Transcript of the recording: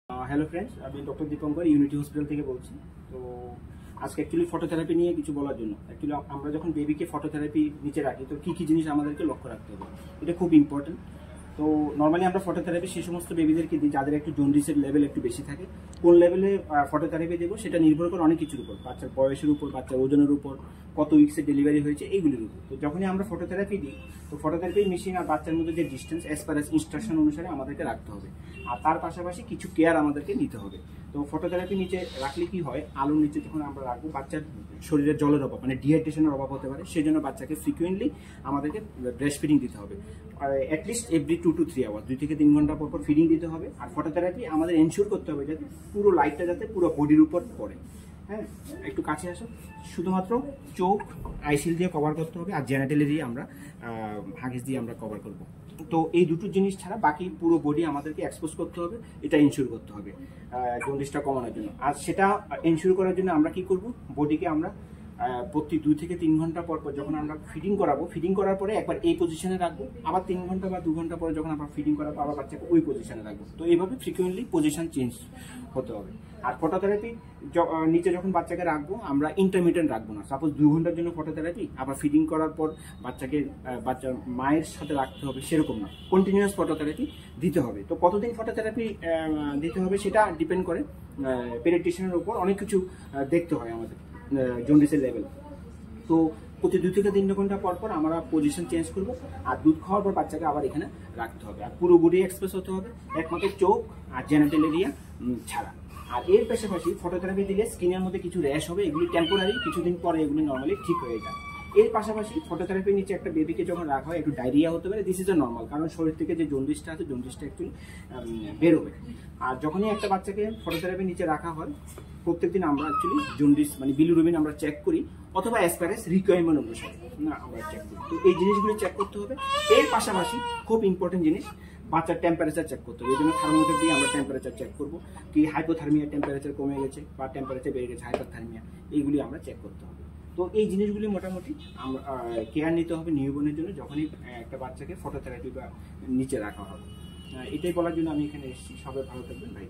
Hello friends, আমি doctor Dipankar unity hospital থেকে বলছি। তো আজকে অ্যাকচুয়ালি ফটোথেরাপি নিয়ে কিছু বলার জন্য। অ্যাকচুয়ালি আমরা যখন বেবিকে ফটোথেরাপি নিচে রাখি তো কী কী জিনিস আমাদেরকে লক্ষ্য রাখতে হবে, এটা খুব ইম্পর্টেন্ট। তো নর্মালি আমরা ফটোথেরাপি সেই সমস্ত বেবিদেরকে দিই যাদের একটু জন্ডিসের লেভেল একটু বেশি থাকে। কোন লেভেলে ফটোথেরাপি দেবো সেটা নির্ভর করে অনেক কিছুর উপর, বাচ্চার বয়সের উপর, বাচ্চার ওজনের উপর, কত উইক্সের ডেলিভারি হয়েছে, এইগুলির উপর। তো যখনই আমরা ফটোথেরাপি দিই তো ফটোথেরাপি মেশিন আর বাচ্চার মধ্যে যে distance as per as instruction অনুসারে আমাদেরকে রাখতে হবে, আর তার পাশাপাশি কিছু কেয়ার আমাদেরকে নিতে হবে। তো ফটোথেরাপি নিচে রাখলে কি হয়, আলোর নিচে যখন আমরা রাখবো বাচ্চার শরীরের জলের অভাব মানে ডিহাইড্রেশনের অভাব হতে পারে, সেই জন্য বাচ্চাকে ফ্রিকুয়েন্টলি আমাদেরকে ব্রেস্ট ফিডিং দিতে হবে। অ্যাটলিস্ট এভরি 2 to 3 আওয়ার, 2 থেকে 3 ঘন্টা পর পর ফিডিং দিতে হবে। আর ফটোথেরাপি আমাদের এনশিওর করতে হবে যাতে পুরো লাইটটা যাতে পুরো বডির উপর পড়ে। হ্যাঁ, একটু কাছে আসো। শুধুমাত্র চোখ আইসিল দিয়ে কভার করতে হবে, আর জেনারেটলি দিয়ে আমরা হাগিস দিয়ে আমরা কভার করব। তো এই দুটো জিনিস ছাড়া বাকি পুরো বডি আমাদেরকে এক্সপোজ করতে হবে, এটা ইনশিওর করতে হবে জন্ডিসটা কমানোর জন্য। আর সেটা ইনশিওর করার জন্য আমরা কি করব, বডিকে আমরা প্রতি 2 থেকে 3 ঘন্টা পর পর যখন আমরা ফিডিং করাবো, ফিডিং করার পরে একবার এই পজিশনে রাখবো, আবার 3 ঘন্টা বা 2 ঘন্টা পরে যখন আমরা ফিডিং করাবো আবার বাচ্চাকে ওই পজিশনে রাখবো। তো এইভাবে ফ্রিকুয়েন্টলি পজিশন চেঞ্জ হতে হবে। আর ফটোথেরাপি নিচে যখন বাচ্চাকে রাখবো আমরা ইন্টারমিডিয়েন্ট রাখবো না। সাপোজ 2 ঘন্টার জন্য ফটোথেরাপি, আবার ফিডিং করার পর বাচ্চার মায়ের সাথে রাখতে হবে, সেরকম না, কন্টিনিউয়াস ফটোথেরাপি দিতে হবে। তো কতদিন ফটোথেরাপি দিতে হবে সেটা ডিপেন্ড করে পেডিয়াট্রিশিয়ানের উপর, অনেক কিছু দেখতে হয় আমাদের জন্ডিসের লেভেল। তো প্রতি 2 থেকে 3 ঘন্টা পর পর আমরা পজিশন চেঞ্জ করবো, আর দুধ খাওয়ার পর বাচ্চাকে আবার এখানে রাখতে হবে। আর পুরো বডি এক্সপ্রেস হতে হবে, একমাত্র চোখ আর জেনারেটল এরিয়া ছাড়া। আর এর পাশাপাশি ফটোথেরাপি দিলে স্কিনের মধ্যে কিছু র্যাশ হবে, এগুলি টেম্পোরারি, কিছুদিন পরে এগুলি নর্মালি ঠিক হয়ে যায়। এর পাশাপাশি ফটোথেরাপির নিচে একটা বেবিকে যখন রাখা হয় একটু ডায়রিয়া হতে পারে, দিস ইজ এ নর্মাল, কারণ শরীর থেকে যে জন্ডিসটা আছে জন্ডিসটা অ্যাকচুয়ালি বেরোবে। আর যখনই একটা বাচ্চাকে ফটোথেরাপির নিচে রাখা হয় প্রত্যেকদিন আমরা অ্যাকচুয়ালি জন্ডিস মানে বিলিরুবিন আমরা চেক করি, অথবা অ্যাজ পার অ্যাজ রিকোয়ারমেন্ট অনুসারে না আমরা চেক করি। তো এই জিনিসগুলো চেক করতে হবে। এর পাশাপাশি খুব ইম্পর্টেন্ট জিনিস, বাচ্চার টেম্পারেচার চেক করতে হবে। এই জন্য থার্মোমিটার দিয়ে আমরা টেম্পারেচার চেক করবো, কি হাইপোথার্মিয়া টেম্পারেচার কমে গেছে বা টেম্পারেচার বেড়ে গেছে, হাইপারথার্মিয়া, এইগুলি আমরা চেক করতে হবে। তো এই জিনিসগুলি মোটামুটি আমরা কেয়ার নিতে হবে নিউবর্নের জন্য যখনই একটা বাচ্চাকে ফটোথেরাপি বা নিচে রাখা হবে। এটাই বলার জন্য আমি এখানে এসেছি। সবাই ভালো থাকবেন, ভাই।